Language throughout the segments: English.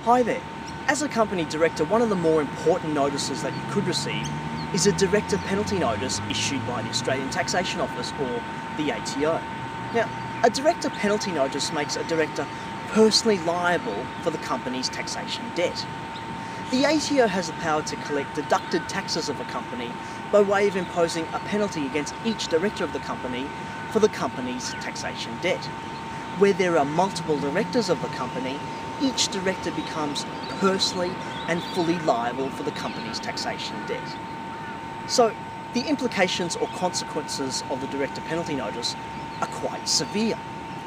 Hi there. As a company director, one of the more important notices that you could receive is a director penalty notice issued by the Australian Taxation Office, or the ATO. Now, a director penalty notice makes a director personally liable for the company's taxation debt. The ATO has the power to collect deducted taxes of a company by way of imposing a penalty against each director of the company for the company's taxation debt. Where there are multiple directors of the company, each director becomes personally and fully liable for the company's taxation debt. So, the implications or consequences of the director penalty notice are quite severe.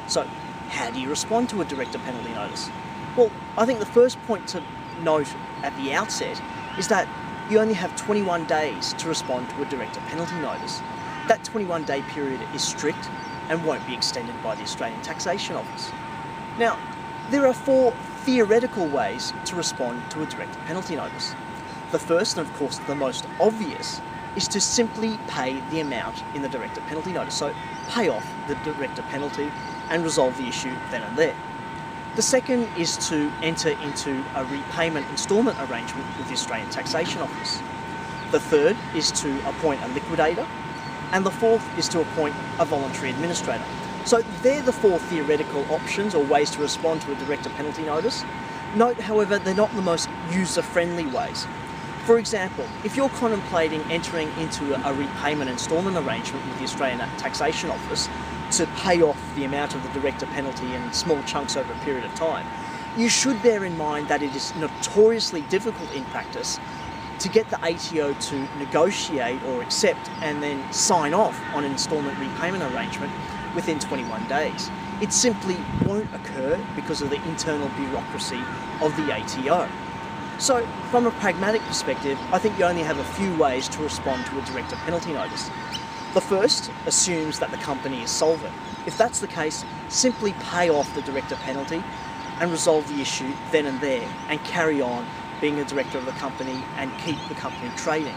So, how do you respond to a director penalty notice? Well, I think the first point to note at the outset is that you only have 21 days to respond to a director penalty notice. That 21-day period is strict and won't be extended by the Australian Taxation Office. Now, there are 4 theoretical ways to respond to a director penalty notice. The first, and of course the most obvious, is to simply pay the amount in the director penalty notice. So pay off the director penalty and resolve the issue then and there. The second is to enter into a repayment instalment arrangement with the Australian Taxation Office. The third is to appoint a liquidator. And the fourth is to appoint a voluntary administrator. So they're the 4 theoretical options or ways to respond to a director penalty notice. Note, however, they're not the most user-friendly ways. For example, if you're contemplating entering into a repayment instalment arrangement with the Australian Taxation Office to pay off the amount of the director penalty in small chunks over a period of time, you should bear in mind that it is notoriously difficult in practice to get the ATO to negotiate or accept and then sign off on an instalment repayment arrangement within 21 days. It simply won't occur because of the internal bureaucracy of the ATO. So, from a pragmatic perspective, I think you only have a few ways to respond to a director penalty notice. The first assumes that the company is solvent. If that's the case, simply pay off the director penalty and resolve the issue then and there and carry on being a director of the company and keep the company trading.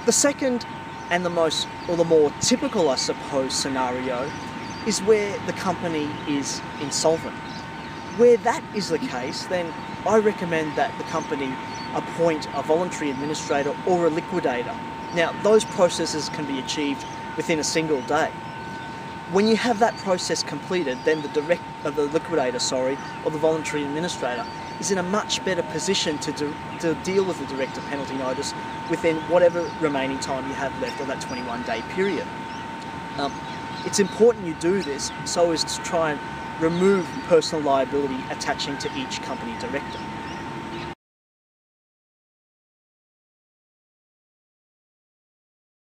The second and the more typical, I suppose, scenario is where the company is insolvent. Where that is the case, then I recommend that the company appoint a voluntary administrator or a liquidator. Now, those processes can be achieved within a single day. When you have that process completed, then the liquidator, or the voluntary administrator, is in a much better position to deal with the director penalty notice within whatever remaining time you have left of that 21-day period. It's important you do this so as to try and remove personal liability attaching to each company director.